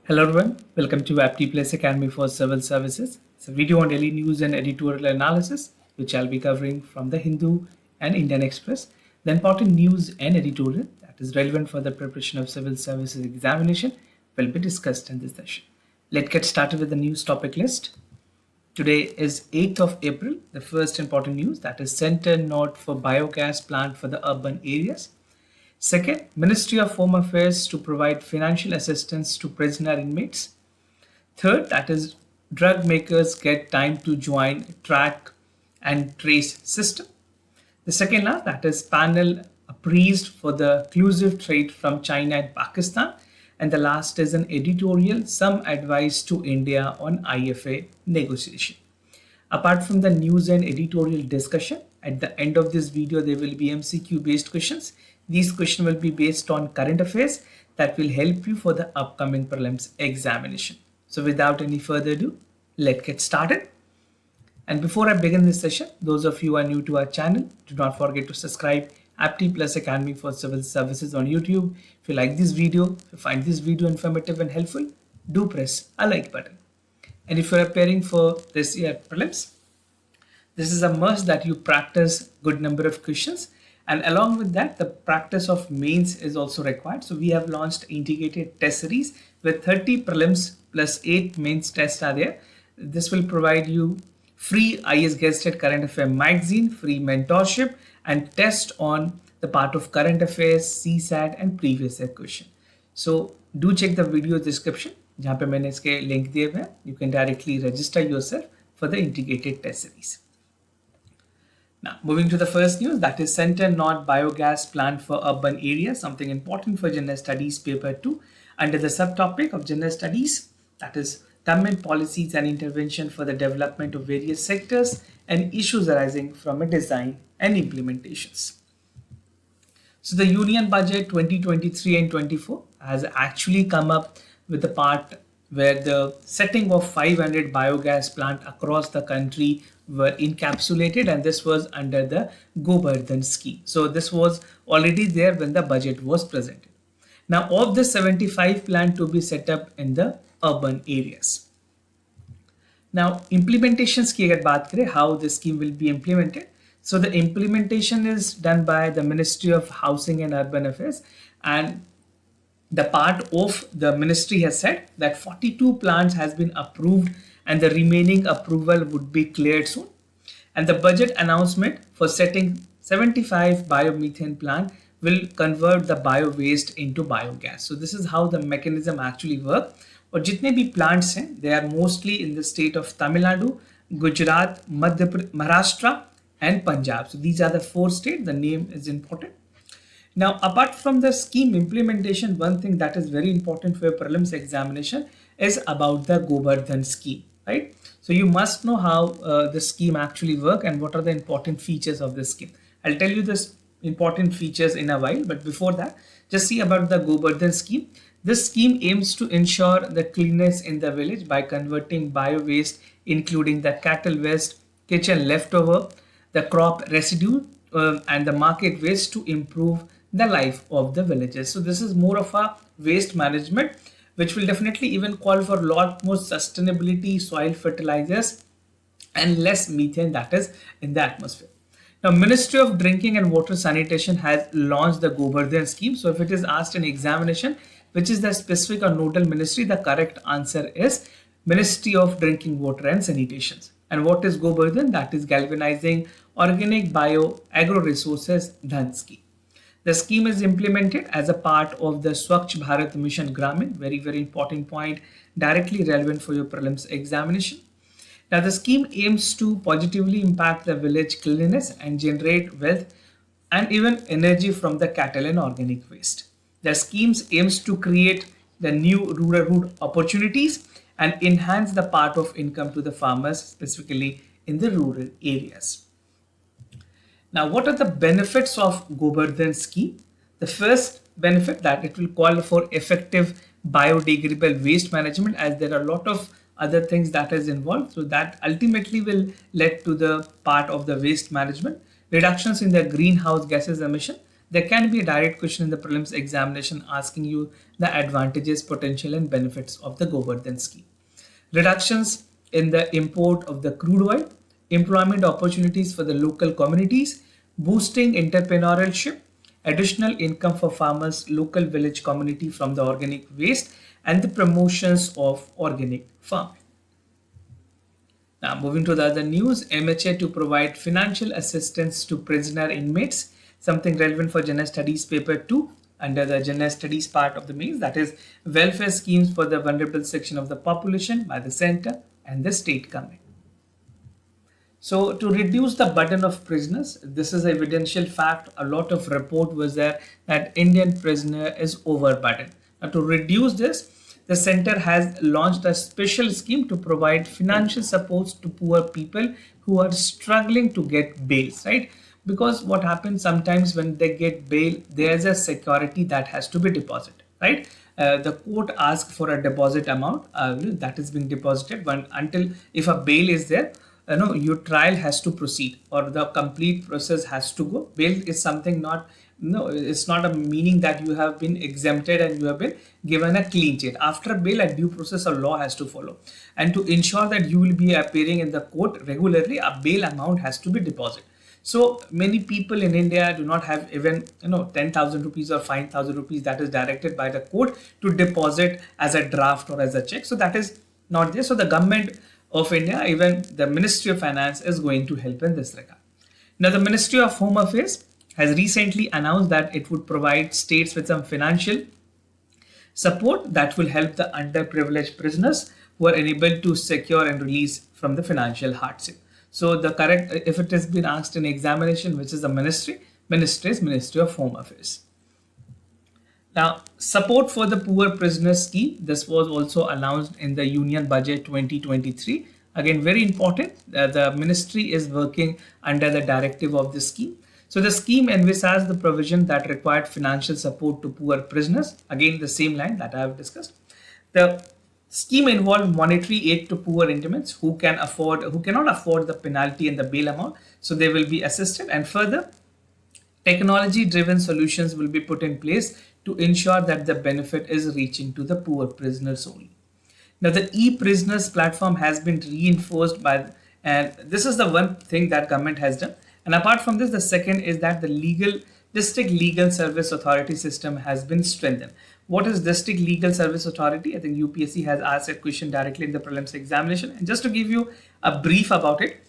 Hello everyone, welcome to Apti Plus Academy for Civil Services. It's a video on daily news and editorial analysis, which I'll be covering from the Hindu and Indian Express. The important news and editorial that is relevant for the preparation of civil services examination will be discussed in this session. Let's get started with the news topic list. Today is 8th of April. The first important news that is center node for biogas plant for the urban areas. Second, Ministry of Home Affairs to provide financial assistance to prisoner inmates. Third, that is drug makers get time to join track and trace system. The second last, that is panel appraised for the exclusive trade from China and Pakistan. And the last is an editorial, some advice to India on IFA negotiation. Apart from the news and editorial discussion, at the end of this video, there will be MCQ based questions. These questions will be based on current affairs that will help you for the upcoming prelims examination. So without any further ado, let's get started. And before I begin this session, those of you who are new to our channel, do not forget to subscribe Apti Plus Academy for Civil Services on YouTube. If you like this video, if you find this video informative and helpful, do press a like button. And if you're preparing for this year prelims, this is a must that you practice good number of questions. And along with that, the practice of mains is also required. So we have launched integrated test series with 30 prelims plus 8 mains tests are there. This will provide you free IS Guested Current Affair magazine, free mentorship, and test on the part of current affairs, CSAT, and previous year question. So do check the video description. जहाँ पे मैंने इसके link दिए हुए हैं. You can directly register yourself for the integrated test series. Now, moving to the first news, that is Center Node Biogas Plant for Urban Areas, something important for General Studies Paper 2 under the subtopic of General Studies, that is Government Policies and Intervention for the Development of Various Sectors and Issues Arising from a Design and Implementations. So the Union Budget 2023 and 24 has actually come up with the part where the setting of 500 biogas plant across the country were encapsulated, and this was under the Govardhan scheme. So this was already there when the budget was presented. Now of the 75 plant to be set up in the urban areas. Now implementations की अगर बात करें, how the scheme will be implemented. So the implementation is done by the Ministry of Housing and Urban Affairs, and the part of the ministry has said that 42 plants has been approved and the remaining approval would be cleared soon. And the budget announcement for setting 75 biomethane plant will convert the bio waste into biogas. So this is how the mechanism actually works. और जितने भी plants हैं, they are mostly in the state of Tamil Nadu, Gujarat, Maharashtra, and Punjab. So these are the 4 states. The name is important. Now, apart from the scheme implementation, one thing that is very important for your prelims examination is about the Govardhan scheme, right? So you must know how the scheme actually works and what are the important features of this scheme. I'll tell you the important features in a while, but before that, just see about the Govardhan scheme. This scheme aims to ensure the cleanliness in the village by converting bio waste, including the cattle waste, kitchen leftover, the crop residue, and the market waste to improve the life of the villagers. So this is more of a waste management, which will definitely even call for a lot more sustainability, soil fertilizers, and less methane that is in the atmosphere. Now, Ministry of Drinking and Water Sanitation has launched the Govardhan scheme. So if it is asked in examination, which is the specific or nodal ministry, the correct answer is Ministry of Drinking Water and Sanitation. And what is Govardhan? That is Galvanizing Organic Bio Agro Resources Dhan scheme. The scheme is implemented as a part of the Swachh Bharat Mission Gramin, very, very important point, directly relevant for your prelims examination. Now, the scheme aims to positively impact the village cleanliness and generate wealth and even energy from the cattle and organic waste. The scheme aims to create the new rural opportunities and enhance the part of income to the farmers, specifically in the rural areas. Now, what are the benefits of Govardhan scheme? The first benefit that it will call for effective biodegradable waste management, as there are a lot of other things that is involved. So that ultimately will lead to the part of the waste management, reductions in the greenhouse gases emission, there can be a direct question in the prelims examination asking you the advantages, potential, and benefits of the Govardhan scheme. Reductions in the import of the crude oil, employment opportunities for the local communities, boosting entrepreneurship, additional income for farmers, local village community from the organic waste, and the promotions of organic farming. Now, moving to the other news, MHA to provide financial assistance to prisoner inmates, something relevant for General Studies paper 2 under the General Studies part of the mains, that is welfare schemes for the vulnerable section of the population by the center and the state government. So to reduce the burden of prisoners, this is evidential fact. A lot of report was there that Indian prisoner is overburdened. Now to reduce this, the center has launched a special scheme to provide financial supports to poor people who are struggling to get bails, right? Because what happens sometimes when they get bail, there's a security that has to be deposited, right? The court asks for a deposit amount that is being deposited until if a bail is there, your trial has to proceed or the complete process has to go. Bail is something not, no, it's not a meaning that you have been exempted and you have been given a clean sheet. After bail, a due process of law has to follow. And to ensure that you will be appearing in the court regularly, a bail amount has to be deposited. So many people in India do not have even 10,000 rupees or 5,000 rupees that is directed by the court to deposit as a draft or as a check. So that is not there. So the government of India, even the Ministry of Finance is going to help in this regard. Now the Ministry of Home Affairs has recently announced that it would provide states with some financial support that will help the underprivileged prisoners who are unable to secure and release from the financial hardship. So the correct, if it has been asked in examination, which is the ministry is Ministry of Home Affairs. Now, support for the poor prisoners scheme. This was also announced in the Union Budget 2023. Again, very important. The ministry is working under the directive of the scheme. So the scheme envisages the provision that required financial support to poor prisoners. Again, the same line that I have discussed. The scheme involved monetary aid to poor intimates who cannot afford the penalty and the bail amount. So they will be assisted, and further, technology-driven solutions will be put in place to ensure that the benefit is reaching to the poor prisoners only. Now, the e-prisoners platform has been reinforced by, and this is the one thing that government has done. And apart from this, the second is that the district legal service authority system has been strengthened. What is district legal service authority? I think UPSC has asked a question directly in the prelims examination. And just to give you a brief about it,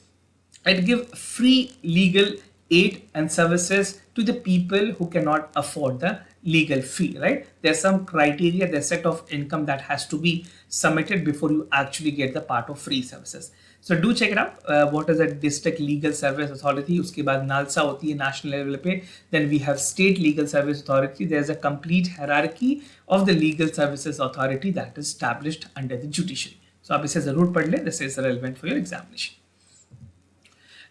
it gives free legal aid and services to the people who cannot afford the legal fee, right? There's some criteria, there's set of income that has to be submitted before you actually get the part of free services. So do check it out. What is a district legal service authority? Uske baad NALSA hoti hai national level pe. Then we have state legal service authority. There's a complete hierarchy of the legal services authority that is established under the judiciary. So aap ise zarur padh le. This is relevant for your examination.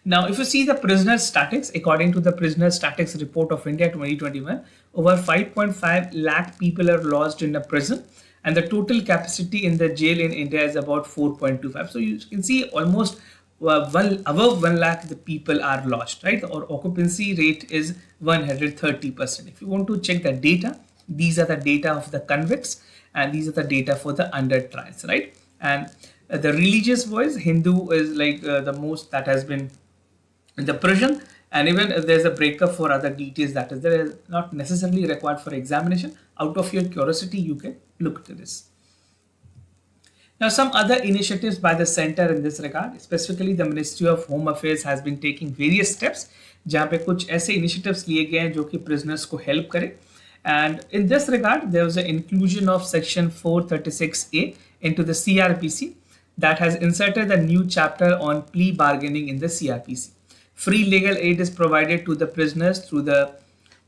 Now, if you see the prisoner statistics, according to the prisoner statistics report of India 2021, over 5.5 lakh people are lodged in a prison, and the total capacity in the jail in India is about 4.25. So you can see almost above 1 lakh the people are lodged, right? Or occupancy rate is 130%. If you want to check the data, these are the data of the convicts, and these are the data for the under trials, right? And the religious voice, Hindu is like the most that has been in the prison, and even if there's a breakup for other details that is there is not necessarily required for examination. Out of your curiosity, you can look to this. Now, some other initiatives by the center in this regard, specifically the Ministry of Home Affairs has been taking various steps जहाँ पे कुछ ऐसे initiatives लिए गए हैं जो कि prisoners को help करें. And in this regard, there was an inclusion of section 436A into the CRPC that has inserted a new chapter on plea bargaining in the CRPC. Free legal aid is provided to the prisoners through the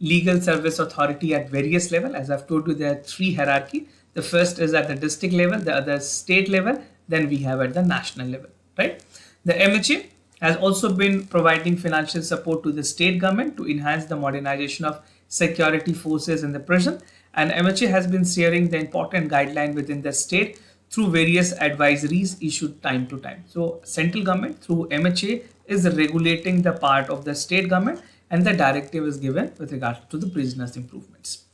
legal service authority at various levels. As I've told you, there are three hierarchy. The first is at the district level, the other state level, then we have at the national level, right? The MHA has also been providing financial support to the state government to enhance the modernization of security forces in the prison, and MHA has been sharing the important guideline within the state through various advisories issued time to time. So central government through MHA is regulating the part of the state government and the directive is given with regard to the prisoners' improvements.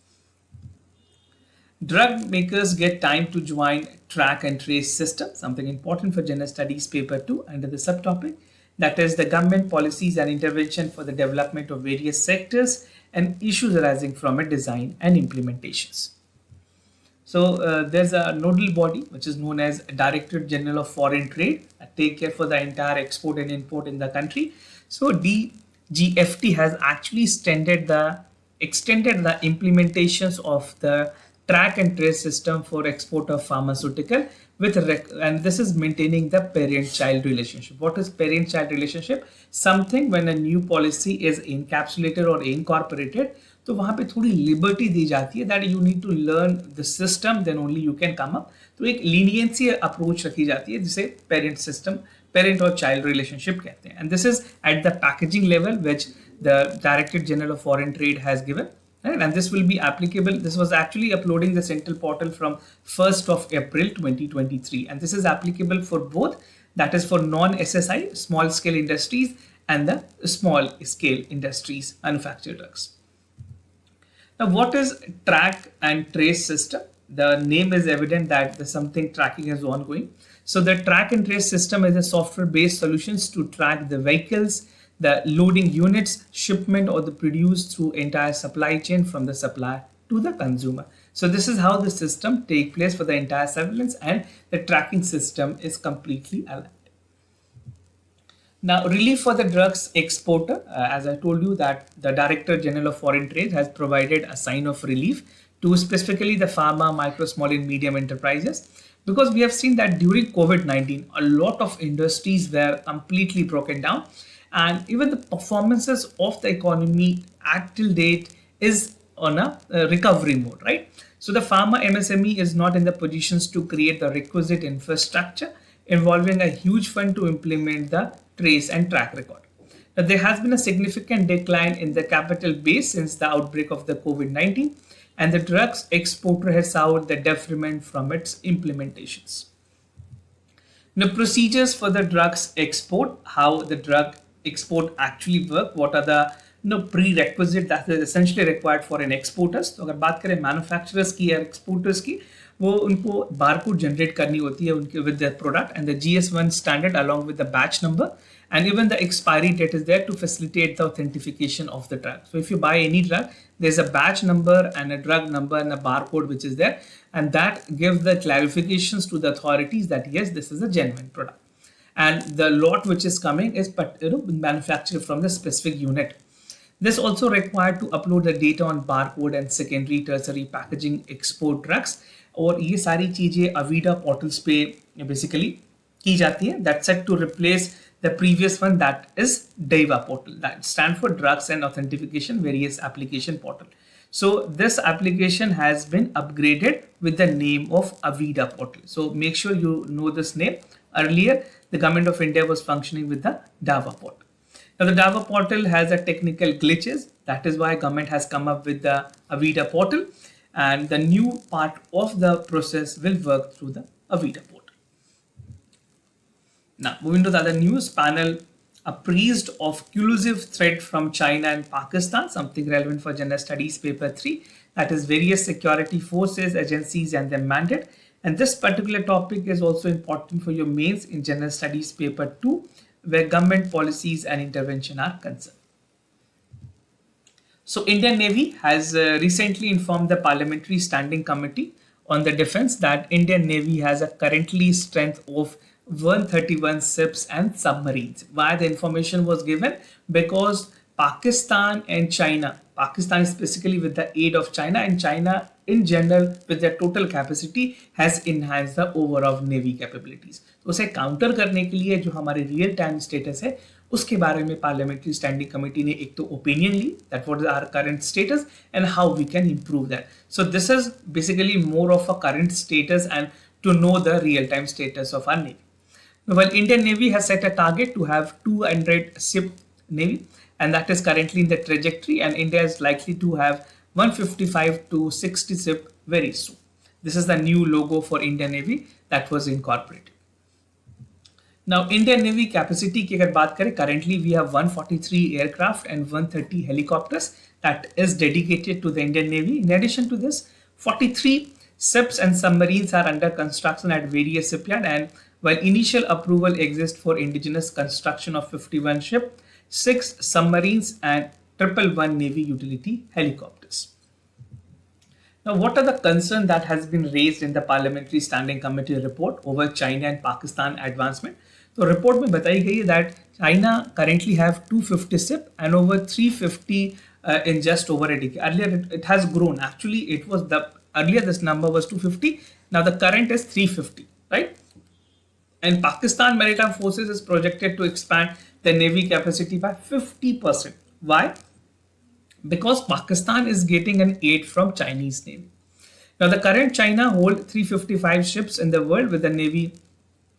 Drug makers get time to join track and trace system, something important for General Studies paper 2 under the subtopic, that is the government policies and intervention for the development of various sectors and issues arising from a design and implementations. So there's a nodal body which is known as Directorate General of Foreign Trade that take care for the entire export and import in the country. So DGFT has actually extended the implementations of the track and trace system for export of pharmaceutical and this is maintaining the parent-child relationship. What is parent-child relationship? Something when a new policy is encapsulated or incorporated, तो वहाँ पे थोड़ी liberty दी जाती है that you need to learn the system then only you can come up. तो एक leniency approach रखी जाती है जिसे पेरेंट और चाइल्ड रिलेशनशिप कहते हैं. And this is at the packaging level which the directorate general of foreign trade has given. Right? And this will be applicable. This was actually uploading the central portal from 1st of April 2023. And this is applicable for both, that is for non-SSI, small scale industries, and the small scale industries, manufactured drugs. Now, what is track and trace system? The name is evident that the something tracking is ongoing. So the track and trace system is a software-based solutions to track the vehicles, the loading units, shipment or the produce through entire supply chain from the supplier to the consumer. So this is how the system take place for the entire surveillance, and the tracking system is completely aligned. Now, relief for the drugs exporter, as I told you that the Director General of Foreign Trade has provided a sign of relief to specifically the pharma, micro, small and medium enterprises, because we have seen that during COVID-19, a lot of industries were completely broken down. And even the performances of the economy at till date is on a recovery mode, right? So the pharma MSME is not in the positions to create the requisite infrastructure involving a huge fund to implement the trace and track record. Now, there has been a significant decline in the capital base since the outbreak of the COVID-19, and the drugs exporter has suffered the detriment from its implementations. Now, procedures for the drugs export, how the drug export actually work, what are the prerequisite that is essentially required for an exporters. तो अगर बात करें manufacturers की या exporters की, वो उनको barcode generate करनी होती है उनके with their product and the GS1 standard along with the batch number, and even the expiry date is there to facilitate the authentication of the drug. So if you buy any drug, there's a batch number and a drug number and a barcode which is there, and that gives the clarifications to the authorities that yes, this is a genuine product. And the lot which is coming is manufactured from the specific unit. This also required to upload the data on barcode and secondary tertiary packaging export drugs, और ये सारी चीजें अवीडा portals पे basically की जाती है. That's set to replace the previous one, that is DEVA portal, that stand for Drugs and Authentication Various Application Portal. So this application has been upgraded with the name of Avida portal. So make sure you know this name. Earlier, the government of India was functioning with the DAVA portal. Now the DAVA portal has a technical glitches. That is why government has come up with the Avida portal, and the new part of the process will work through the Avida portal. Now moving to the other news, panel appraised of collusive threat from China and Pakistan, something relevant for General Studies paper 3, that is various security forces, agencies and their mandate. And this particular topic is also important for your mains in General Studies paper 2, where government policies and intervention are concerned. So Indian Navy has recently informed the Parliamentary Standing Committee on the Defense that Indian Navy has a currently strength of 131 ships and submarines. Why the information was given? Because Pakistan and China, Pakistan specifically with the aid of China, and China in general with their total capacity has enhanced the overall navy capabilities. तो उसे counter करने के लिए जो हमारे real time status है उसके बारे में पार्लियामेंट्री स्टैंडिंग कमेटी ने एक तो ओपिनियन ली, that what is our current status and how we can improve that. So this is basically more of a current status and to know the real time status of our navy. Well, Indian Navy has set a target to have 200 ship navy, and that is currently in the trajectory, and India is likely to have 155 to 60 ship very soon. This is the new logo for Indian Navy that was incorporated. Now, Indian Navy capacity की अगर बात करें, currently we have 143 aircraft and 130 helicopters that is dedicated to the Indian Navy. In addition to this, 43 ships and submarines are under construction at various shipyards, and while initial approval exists for indigenous construction of 51 ships, 6 submarines and 111 Navy utility helicopters. Now, what are the concerns that has been raised in the Parliamentary Standing Committee report over China and Pakistan advancement? So, report में बताई गई है that China currently have 250 ships and over 350 in just over a decade. Earlier, it has grown. Actually, it was earlier this number was 250. Now the current is 350, right? And Pakistan Maritime Forces is projected to expand their navy capacity by 50%. Why? Because Pakistan is getting an aid from Chinese Navy. Now, the current China hold 355 ships in the world with the Navy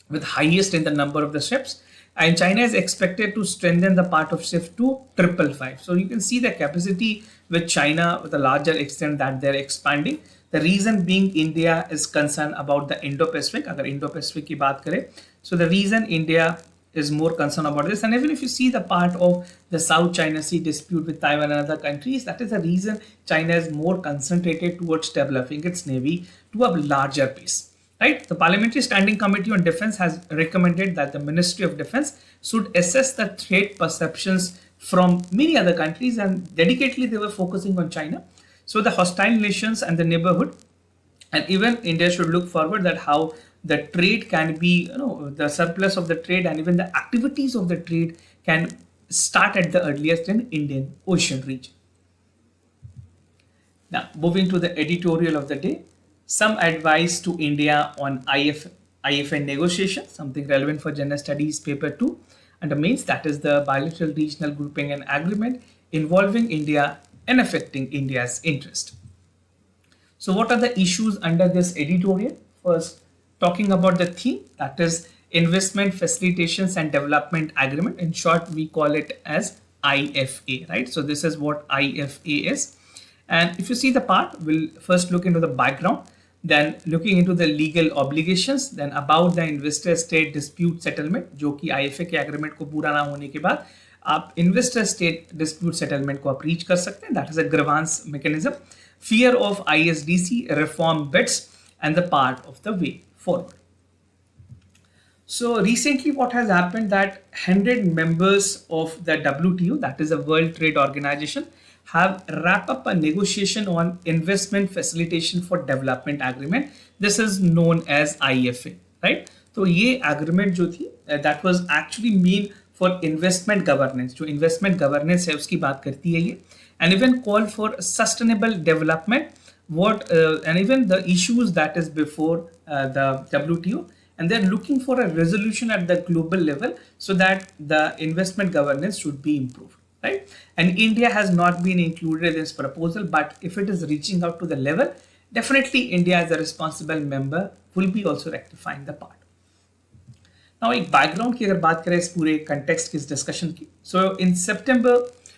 with highest in the number of the ships. And China is expected to strengthen the part of ships to 555. So you can see the capacity with China with a larger extent that they're expanding. The reason being India is concerned about the Indo-Pacific. अगर Indo-Pacific की बात करें, so the reason India is more concerned about this. And even if you see the part of the South China Sea dispute with Taiwan and other countries, that is the reason China is more concentrated towards developing its navy to a larger pace. Right? The Parliamentary Standing Committee on Defense has recommended that the Ministry of Defense should assess the threat perceptions from many other countries, and dedicatedly they were focusing on China. So the hostile nations and the neighborhood, and even India should look forward that how the trade can be, the surplus of the trade and even the activities of the trade can start at the earliest in Indian Ocean region. Now, moving to the editorial of the day, some advice to India on IFN negotiation, something relevant for General Studies Paper 2 and the mains, that is the bilateral regional grouping and agreement involving India and affecting India's interest. So what are the issues under this editorial? First, talking about the theme, that is investment facilitations and development agreement. In short, we call it as IFA, right? So this is what IFA is. And if you see the part, we'll first look into the background, then looking into the legal obligations, then about the investor state dispute settlement, जो कि IFA के agreement को पूरा ना होने के बाद आप investor state dispute settlement को आप reach कर सकते हैं, that is a grievance mechanism, fear of ISDC reform bids and the part of the way forward. So recently what has happened that 100 members of the WTO, that is the World Trade Organization, have wrapped up a negotiation on investment facilitation for development agreement. This is known as IFA, right? So ये agreement जो थी that was actually mean for investment governance. जो investment governance है उसकी बात करती है ये, and even call for sustainable development. And even the issues that is before the WTO, and they're looking for a resolution at the global level so that the investment governance should be improved. Right? And India has not been included in this proposal, but if it is reaching out to the level, definitely India as a responsible member will be also rectifying the part. Now, एक background की अगर बात करें इस पूरे context की इस discussion की, so in September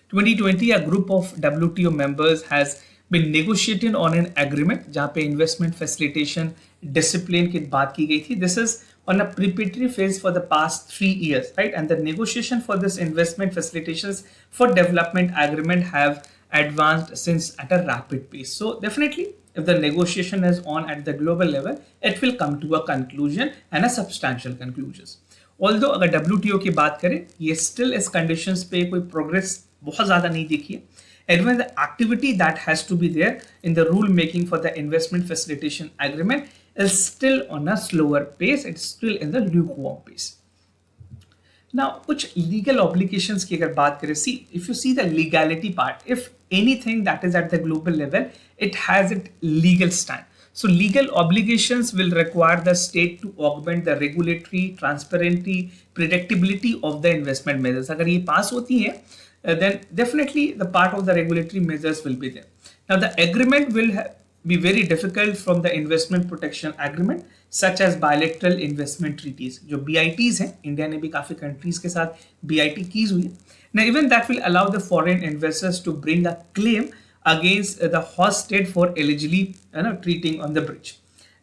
2020, a group of WTO members has been negotiating on an agreement जहाँ पे investment facilitation discipline की बात की गई थी. This is on a preparatory phase for the past 3 years, right? And the negotiation for this investment facilitations for development agreement have advanced since at a rapid pace. So definitely, if the negotiation is on at the global level, it will come to a conclusion and a substantial conclusions. Although अगर WTO की बात करें, ये still इस conditions पे कोई progress बहुत ज़्यादा नहीं देखी है. And when the activity that has to be there in the rule making for the investment facilitation agreement is still on a slower pace, it's still in the lukewarm pace. Now, कुछ legal obligations की अगर बात करें, see, if you see the legality part, if anything that is at the global level, it has its legal stand. So legal obligations will require the state to augment the regulatory, transparency, predictability of the investment measures. अगर ये पास होती है, then definitely the part of the regulatory measures will be there. Now the agreement will be very difficult from the investment protection agreement such as bilateral investment treaties. जो BITs हैं, India ने भी काफी countries के साथ BIT keys हुई है. Now even that will allow the foreign investors to bring a claim against the host state for allegedly treating on the breach.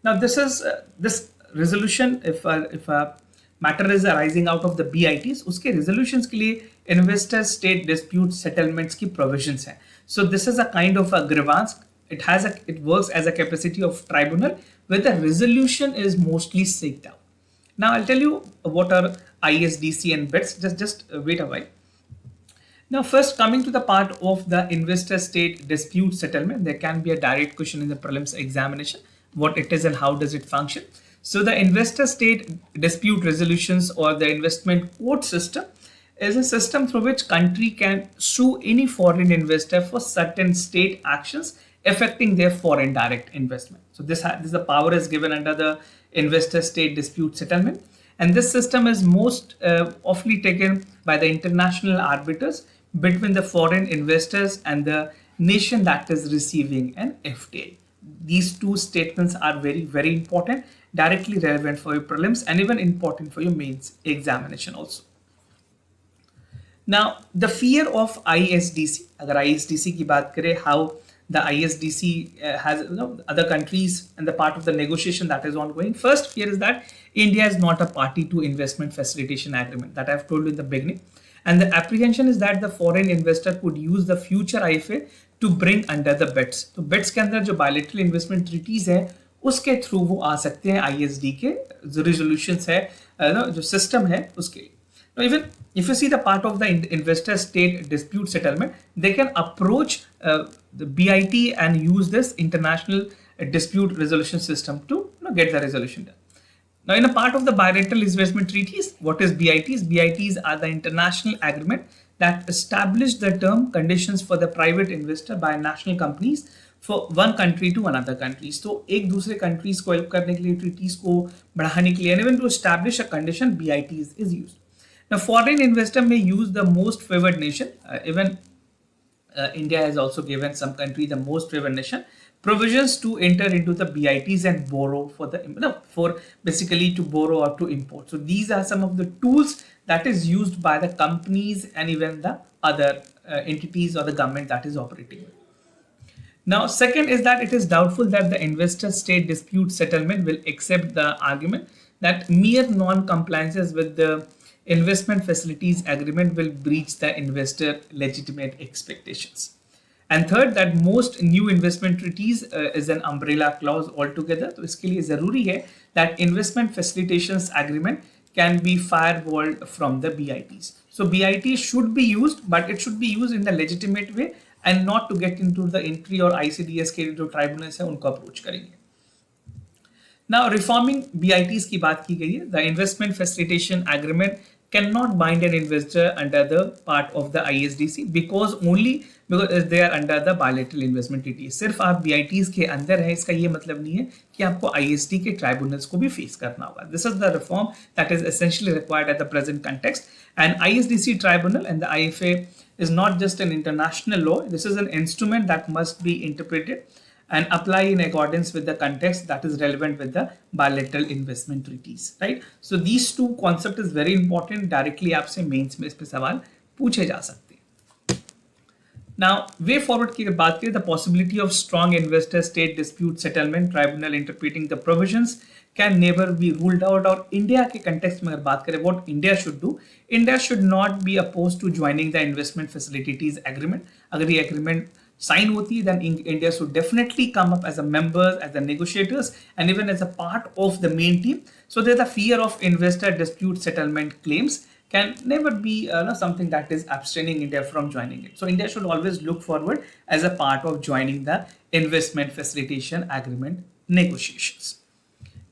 Now this is this resolution, if matter arising out of the BITs, उसके resolutions के लिए investor state dispute settlements की provisions हैं. So this is a kind of a grievance. It works as a capacity of tribunal where the resolution is mostly seeked out. Now I'll tell you what are ISDC and BITs. Just wait a while. Now, first coming to the part of the investor state dispute settlement, there can be a direct question in the prelims examination, what it is and how does it function. So the investor state dispute resolutions or the investment court system is a system through which country can sue any foreign investor for certain state actions affecting their foreign direct investment. So this the power is given under the investor state dispute settlement. And this system is most often taken by the international arbiters between the foreign investors and the nation that is receiving an FTA. These two statements are very, very important, directly relevant for your prelims and even important for your mains examination also. Now, the fear of ISDC, अगर ISDC की बात करें, how the ISDC has other countries and the part of the negotiation that is ongoing. First fear is that India is not a party to investment facilitation agreement that I've told you in the beginning. And the apprehension is that the foreign investor could use the future IFA to bring under the BITs. तो BITs के अंदर जो bilateral investment treaties है उसके through वो आ सकते हैं ISD के जो resolutions है जो system है उसके. Now, even if you see the part of the investor state dispute settlement, they can approach the BIT and use this international dispute resolution system to get the resolution done. Now, in a part of the bilateral investment treaties, what is BITs? BITs are the international agreement that establish the term conditions for the private investor by national companies for one country to another country. So, एक दूसरे countries को help करने के लिए treaties को बढ़ाने के लिए, and even to establish a condition, BITs is used. Now, foreign investor may use the most favored nation. Even India has also given some country the most favored nation provisions to enter into the BITs and borrow for basically to borrow or to import. So these are some of the tools that is used by the companies and even the other entities or the government that is operating. Now, second is that it is doubtful that the investor state dispute settlement will accept the argument that mere non-compliances with the investment facilities agreement will breach the investor legitimate expectations. And third, that most new investment treaties is an umbrella clause altogether. तो इसके लिए ज़रूरी है that investment facilitations agreement can be firewalled from the BITs. So BITs should be used, but it should be used in the legitimate way and not to get into the entry or ICDS के जो tribunals है उनको approach करेंगे. Now, reforming BITs की बात की गई है. The investment facilitation agreement cannot bind an investor under the part of the ISDC because they are under the bilateral investment treaty. सिर्फ आप BITs के अंदर है इसका ये मतलब नहीं है कि आपको ISD के tribunals को भी face करना होगा. This is the reform that is essentially required at the present context. And ISDC tribunal and the IFA is not just an international law. This is an instrument that must be interpreted and apply in accordance with the context that is relevant with the bilateral investment treaties, right? So these two concepts is very important. Directly आपसे mains में इस पे सवाल पूछे जा सकते हैं. Now, way forward की बात करें, the possibility of strong investor state dispute settlement tribunal interpreting the provisions can never be ruled out. और India के context में अगर बात करें, what India should do, India should not be opposed to joining the investment facilities agreement. अगर ये agreement sign hoti, then India should definitely come up as a member, as the negotiators, and even as a part of the main team. So there's a fear of investor dispute settlement claims can never be something that is abstaining India from joining it. So India should always look forward as a part of joining the investment facilitation agreement negotiations.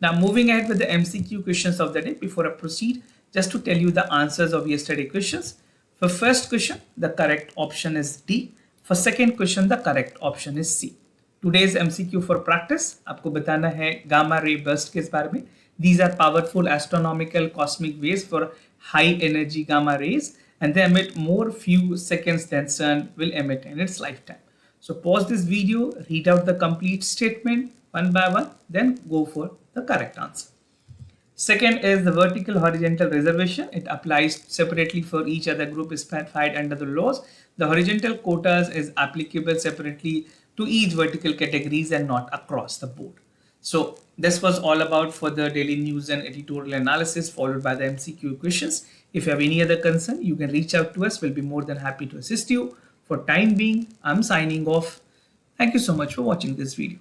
Now, moving ahead with the MCQ questions of the day, before I proceed, just to tell you the answers of yesterday questions. For first question, the correct option is D. For second question, the correct option is C. Today's MCQ for practice, आपको बताना है gamma ray burst के इस बारे में. These are powerful astronomical cosmic waves for high energy gamma rays, and they emit more few seconds than sun will emit in its lifetime. So pause this video, read out the complete statement one by one, then go for the correct answer. Second is the vertical horizontal reservation. It applies separately for each other group is specified under the laws. The horizontal quotas is applicable separately to each vertical categories and not across the board. So This was all about for the daily news and editorial analysis, followed by the MCQ questions. If you have any other concern, you can reach out to us. We'll be more than happy to assist you. For time being, I'm signing off. Thank you so much for watching this video.